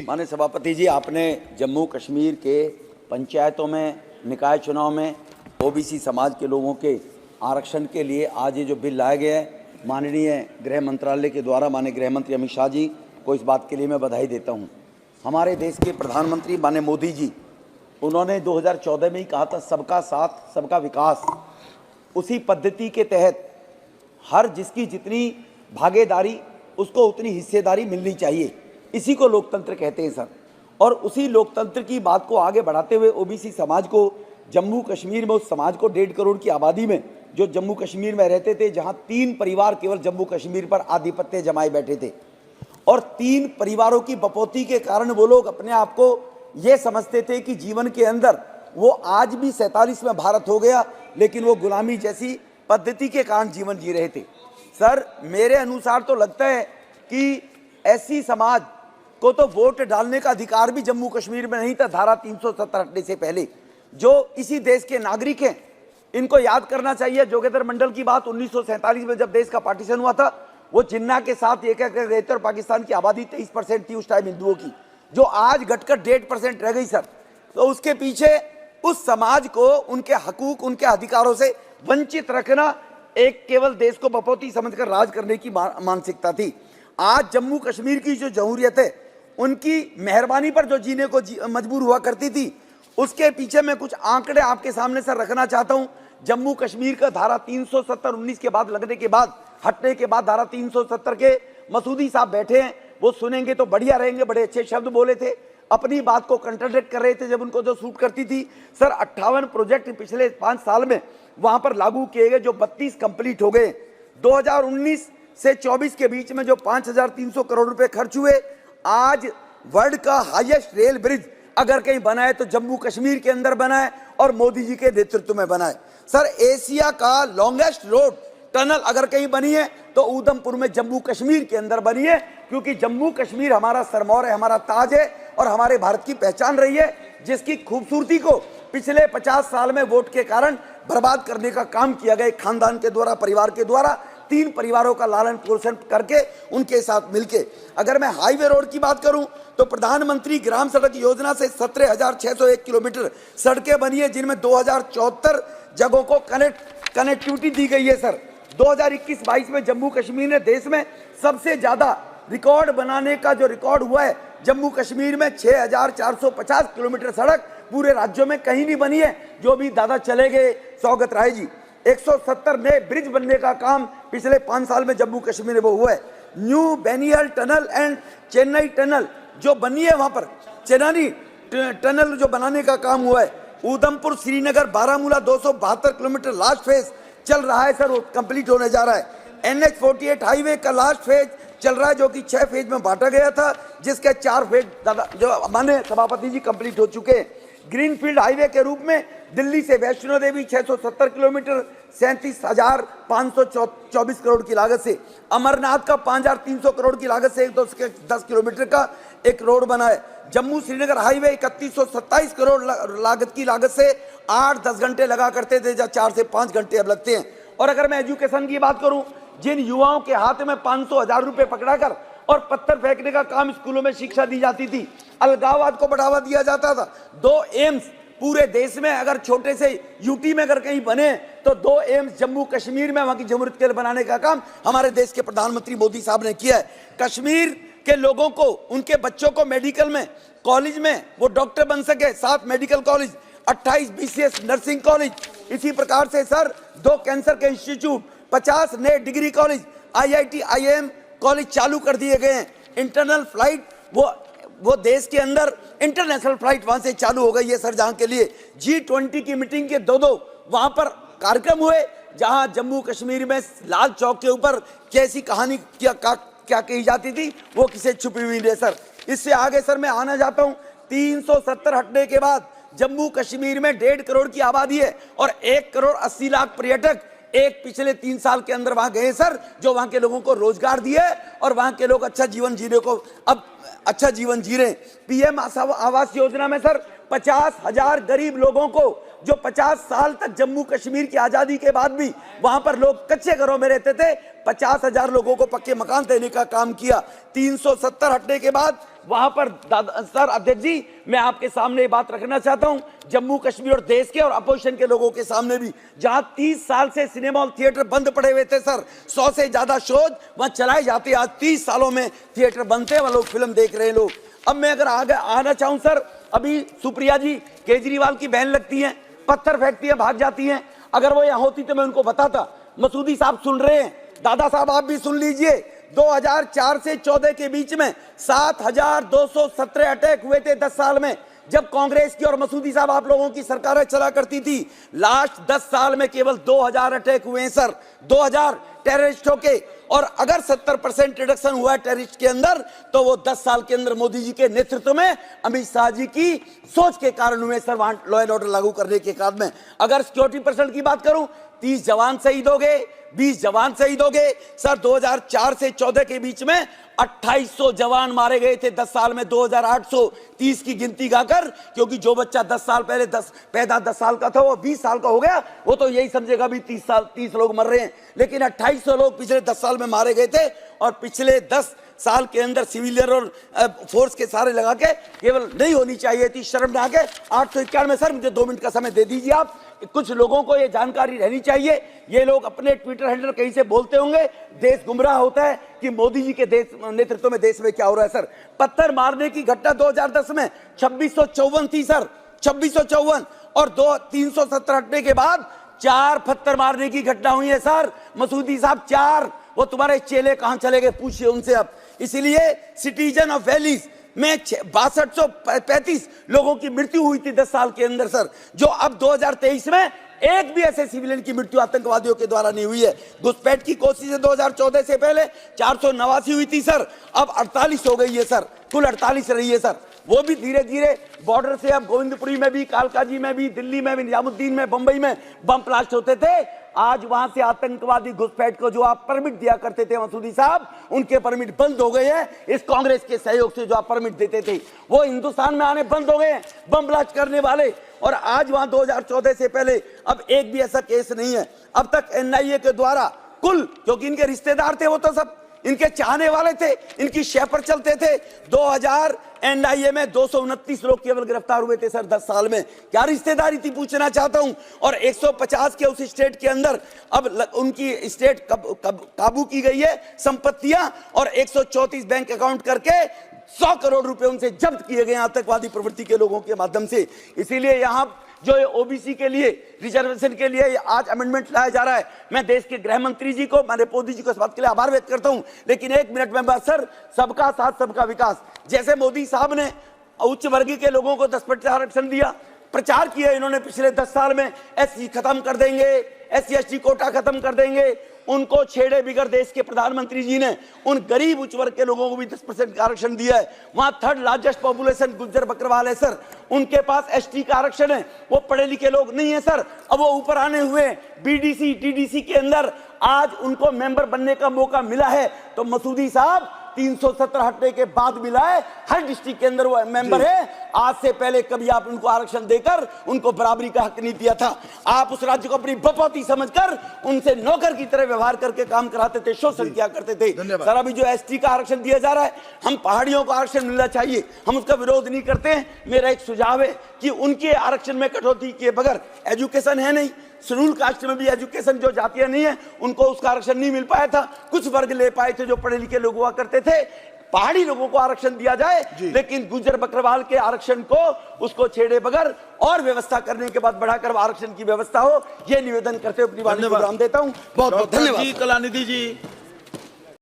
माननीय सभापति जी, आपने जम्मू कश्मीर के पंचायतों में निकाय चुनाव में ओबीसी समाज के लोगों के आरक्षण के लिए आज ये जो बिल लाया गया है, माननीय गृह मंत्रालय के द्वारा माननीय गृह मंत्री अमित शाह जी को इस बात के लिए मैं बधाई देता हूँ। हमारे देश के प्रधानमंत्री माननीय मोदी जी, उन्होंने 2014 में ही कहा था सबका साथ सबका विकास। उसी पद्धति के तहत हर जिसकी जितनी भागीदारी उसको उतनी हिस्सेदारी मिलनी चाहिए। इसी को लोकतंत्र कहते हैं सर। और उसी लोकतंत्र की बात को आगे बढ़ाते हुए ओबीसी समाज को जम्मू कश्मीर में, उस समाज को 1.5 करोड़ की आबादी में जो जम्मू कश्मीर में रहते थे, जहां 3 परिवार केवल जम्मू कश्मीर पर आधिपत्य जमाए बैठे थे और 3 परिवारों की बपौती के कारण वो लोग अपने आप को ये समझते थे कि जीवन के अंदर वो आज भी 47 में भारत हो गया, लेकिन वो गुलामी जैसी पद्धति के कारण जीवन जी रहे थे। सर, मेरे अनुसार तो लगता है कि ऐसी समाज को तो वोट डालने का अधिकार भी जम्मू कश्मीर में नहीं था धारा 370 हटने से पहले। जो इसी देश के नागरिक हैं, इनको याद करना चाहिए जोगेंद्र मंडल की बात। 1947 में जब देश का पार्टीशन हुआ था, वो जिन्ना के साथ एक रहते और पाकिस्तान की आबादी 23% थी उस टाइम हिंदुओं की, जो आज घटकर 1.5% रह गई सर। तो उसके पीछे उस समाज को उनके हकूक, उनके अधिकारों से वंचित रखना एक केवल देश को बपौती समझकर राज करने की मानसिकता थी। आज जम्मू कश्मीर की जो जमहूरियत है, उनकी मेहरबानी पर जो जीने को मजबूर हुआ करती थी, उसके पीछे मैं कुछ आंकड़े आपके सामने सर रखना चाहता हूं। जम्मू कश्मीर का धारा 370-19 के बाद लगने के बाद, हटने के बाद धारा 370 के मसूदी साहब बैठे हैं, वो सुनेंगे तो बढ़िया रहेंगे। बड़े अच्छे शब्द बोले थे, अपनी बात को कंट्राडिक्ट कर रहे थे जब उनको जो सूट करती थी। सर, 58 प्रोजेक्ट पिछले 5 साल में वहां पर लागू किए गए, जो 32 कंप्लीट हो गए। 2019 से 24 के बीच में जो 5300 करोड़ रुपए खर्च हुए। आज वर्ल्ड का हाईएस्ट रेल ब्रिज अगर कहीं बना है तो जम्मू कश्मीर के अंदर बना है और मोदी जी के नेतृत्व में बना है। सर, एशिया का लॉन्गेस्ट रोड टनल अगर कहीं बनी है तो उधमपुर में जम्मू कश्मीर के अंदर बनी है, क्योंकि जम्मू कश्मीर हमारा सरमौर है, हमारा ताज है और हमारे भारत की पहचान रही है, जिसकी खूबसूरती को पिछले 50 साल में वोट के कारण बर्बाद करने का काम किया गया। खानदान के द्वारा, परिवार के द्वारा, 3 परिवारों का लालन पोषण करके उनके साथ मिलके। अगर मैं हाईवे रोड की बात करूं तो प्रधानमंत्री ग्राम सड़क योजना से 17,601 किलोमीटर सड़कें बनी है, जिनमें 2074 जगहों को कनेक्टिविटी दी गई है। सर, 2021-22 में जम्मू कश्मीर ने देश में सबसे ज्यादा रिकॉर्ड बनाने का जो रिकॉर्ड हुआ है, जम्मू कश्मीर में 6,450 किलोमीटर सड़क पूरे राज्यों में कहीं नहीं बनी है। जो भी दादा चले गए सौगत राय जी, 170 नए ब्रिज बनने का काम पिछले 5 साल में जम्मू कश्मीर में वो हुआ है। New Banihal tunnel and Chennai tunnel जो बनी है, वहां पर चेन्नई टनल जो बनाने का काम हुआ है। Udhampur Srinagar Baramulla 272 kilometre last phase चल रहा है सर, वो कंप्लीट होने जा रहा है। NH48 हाईवे का लास्ट फेज चल रहा है, जो कि 6 फेज में बांटा गया था, जिसके 4 फेज जो माननीय सभापति जी कंप्लीट हो चुके हैं। ग्रीनफील्ड हाईवे के रूप में दिल्ली से वैष्णो देवी 670 किलोमीटर 37,524 करोड़ की लागत से, अमरनाथ का 5,300 करोड़ की लागत से 10 किलोमीटर का एक रोड बना है। जम्मू श्रीनगर हाईवे 3127 करोड़ लागत से 8-10 घंटे लगा करते थे, जहाँ 4 से 5 घंटे अब लगते हैं। और अगर मैं एजुकेशन की बात करूं, जिन युवाओं के हाथ में 500,000 रुपए पकड़ाकर और पत्थर फेंकने का काम स्कूलों में शिक्षा दी जाती थी, अलगाववाद को बढ़ावा दिया जाता था। 2 एम्स पूरे देश में, अगर छोटे से यूटी में अगर कहीं बने तो 2 एम्स जम्मू कश्मीर में वहां की जमहूरियत के लिए बनाने का काम हमारे देश के प्रधानमंत्री मोदी साहब ने किया है। कश्मीर के लोगों को, उनके बच्चों को मेडिकल में, कॉलेज में वो डॉक्टर बन सके, 7 medical college, 28 BCS nursing college. इसी प्रकार से सर 2 कैंसर के इंस्टीट्यूट, 50 नए degree college, IIT IIM college चालू कर दिए गए हैं। इंटरनल फ्लाइट वो देश के अंदर इंटरनेशनल फ्लाइट वहां से चालू हो गई है सर, जहां के लिए G20 की मीटिंग के 2 वहां पर कार्यक्रम हुए, जहां जम्मू कश्मीर में लाल चौक के ऊपर कैसी कहानी क्या कही जाती थी वो किसे छुपी हुई है सर। इससे आगे सर मैं आना चाहता हूं, 370 हटने के बाद जम्मू कश्मीर में 1.5 करोड़ की आबादी है और 1 करोड़ 80 लाख पर्यटक एक पिछले 3 साल के अंदर वहां गए सर, जो वहां के लोगों को रोजगार दिए और वहां के लोग अच्छा जीवन जीने को अब अच्छा जीवन जी रहे। PM आवास योजना में सर 50,000 गरीब लोगों को जो 50 साल तक जम्मू कश्मीर की आजादी के बाद भी वहां पर लोग कच्चे घरों में रहते थे, 50,000 लोगों को पक्के मकान देने का काम किया। 370 हटने के बाद वहां पर सर अध्यक्ष जी, मैं आपके सामने ये बात रखना चाहता हूं, जम्मू कश्मीर और देश के और अपोजिशन के लोगों के सामने भी, जहां 30 साल से सिनेमा और थिएटर बंद पड़े हुए थे सर, 100 से ज्यादा शोज वहां चलाए जाते, आज 30 सालों में थिएटर बनते हैं, वह लोग फिल्म देख रहे हैं लोग। अब मैं अगर आगे आना चाहूं सर, अभी सुप्रिया जी केजरीवाल की बहन लगती हैं, पत्थर फेंकती है, भाग जाती हैं। अगर वो यहाँ होती तो मैं उनको बताता। मसूदी साहब सुन रहे हैं, दादा साहब आप भी सुन लीजिए, 2004 से 14 के बीच में 7,217 अटैक हुए थे 10 साल में, जब कांग्रेस की और मसूदी साहब आप लोगों की सरकारें चला करती थी। लास्ट 10 साल में केवल 2,000 अटैक हुए हैं सर, 2,000 टेररिस्टों के। और अगर 70% रिडक्शन हुआ है टेररिस्ट के अंदर, तो वो 10 साल के अंदर मोदी जी के नेतृत्व में, अमित शाह जी की सोच के कारण हुए सर, वहां लॉ एंड ऑर्डर लागू करने के कारण में। अगर सिक्योरिटी पर्सनल की बात करूं, 30 जवान शहीद हो गए, 20 जवान शहीद हो गए सर। 2004 से 14 के बीच में 2800 जवान मारे गए थे 10 साल में, 2830 की गिनती गाकर, क्योंकि जो बच्चा 10 साल पहले पैदा 10 साल का था, वो 20 साल का हो गया, वो तो यही समझेगा भी 30 लोग मर रहे हैं। लेकिन 2800 लोग पिछले 10 साल में मारे गए थे, और पिछले 10 साल के अंदर सिविलियन और फोर्स के सारे लगा के केवल नहीं होनी चाहिए थी, शर्म ना के 891 में। सर मुझे 2 मिनट का समय दे दीजिए आप, कुछ लोगों को ये जानकारी रहनी चाहिए। ये लोग अपने ट्विटर हैंडल कहीं से बोलते होंगे, देश गुमराह होता है कि मोदी जी के नेतृत्व में देश में क्या हो रहा है सर। पत्थर मारने की घटना 2010 में 2654 थी सर, 2654, और 370 हटने के बाद 4 पत्थर मारने की घटना हुई है सर। मसूदी साहब 4, वो तुम्हारे चेले कहां चले गए, पूछिए उनसे अब। इसीलिए सिटीजन ऑफ वैलीज में 6235 लोगों की मृत्यु हुई थी 10 साल के अंदर सर, जो अब 2023 में एक भी ऐसे सिविलियन की मृत्यु आतंकवादियों के द्वारा नहीं हुई है। घुसपैठ की कोशिश 2014 से पहले 489 हुई थी सर, अब 48 हो गई है सर, कुल 48 रही है सर। वो भी धीरे धीरे बॉर्डर से, अब गोविंदपुरी में भी, कालकाजी में भी, दिल्ली में भी, निजामुद्दीन में, बंबई में बम ब्लास्ट होते थे। आज वहां से आतंकवादी घुसपैठ को जो आप परमिट दिया करते थे मसूदी साहब, उनके परमिट बंद हो गए हैं इस कांग्रेस के सहयोग से। जो आप परमिट देते थे वो हिंदुस्तान में आने बंद हो गए हैं, बम ब्लास्ट करने वाले। और आज वहां 2014 से पहले अब एक भी ऐसा केस नहीं है अब तक एनआईए के द्वारा, कुल, क्योंकि इनके रिश्तेदार थे, वो तो सब इनके चाहने वाले थे, इनकी शय पर चलते थे। 2000 एनआईए में 229 लोग केवल गिरफ्तार हुए थे सर 10 साल में। क्या रिश्तेदारी थी, पूछना चाहता हूं। और 150 के उस स्टेट के अंदर अब उनकी स्टेट काबू की गई है संपत्तियां, और 134 बैंक अकाउंट करके 100 करोड़ रुपए उनसे जब्त किए गए आतंकवादी प्रवृत्ति के लोगों के माध्यम से। इसीलिए यहां जो ओबीसी के लिए, रिजर्वेशन के लिए आज अमेंडमेंट लाया जा रहा है, मैं देश के गृह मंत्री जी को, माननीय मोदी जी को इस बात के लिए आभार व्यक्त करता हूं। लेकिन 1 मिनट में बस सर, सबका साथ सबका विकास, जैसे मोदी साहब ने उच्च वर्गीय के लोगों को 10% आरक्षण दिया, प्रचार किया इन्होंने पिछले 10 साल में, एससी खत्म कर देंगे, SC ST कोटा खत्म कर देंगे, उनको छेड़े बिगर देश के प्रधानमंत्री जी ने उन गरीब उच्च वर्ग के लोगों को भी 10% आरक्षण दिया है। वहां 3rd largest population Gujjar Bakarwal है सर, उनके पास ST का आरक्षण है, वो पढ़े लिखे लोग नहीं है सर। अब वो ऊपर आने हुए BDC TDC के अंदर आज उनको मेंबर बनने का मौका मिला है। तो मसूदी साहब 370 हटने के बाद मिला है, हर डिस्ट्रिक्ट के अंदर वो मेंबर है। आज से पहले कभी आप उनको आरक्षण देकर उनको बराबरी का हक नहीं दिया था। आप उस राज्य को अपनी बपौती समझकर उनसे नौकर की तरह व्यवहार करके काम कराते थे, शोषण किया करते थे। सर अभी जो ST का आरक्षण दिया जा रहा है, हम पहाड़ियों को आरक्षण मिलना चाहिए, हम उसका विरोध नहीं करते हैं। मेरा एक सुझाव है कि उनके आरक्षण में कटौती किए बगैर, एजुकेशन है नहीं, शेड्यूल कास्ट में भी एजुकेशन जो जातियां नहीं है उनको उसका आरक्षण नहीं मिल पाया था, कुछ वर्ग ले पाए थे जो पढ़े लिखे लोग हुआ करते थे। पहाड़ी लोगों को आरक्षण दिया जाए, लेकिन गुज्जर बकरवाल के आरक्षण को उसको छेड़े बगैर और व्यवस्था करने के बाद बढ़ाकर आरक्षण की व्यवस्था हो, ये निवेदन करते हुए अपनी वाणी को विराम देता हूं। बहुत बहुत धन्यवाद। कलानिधि जी।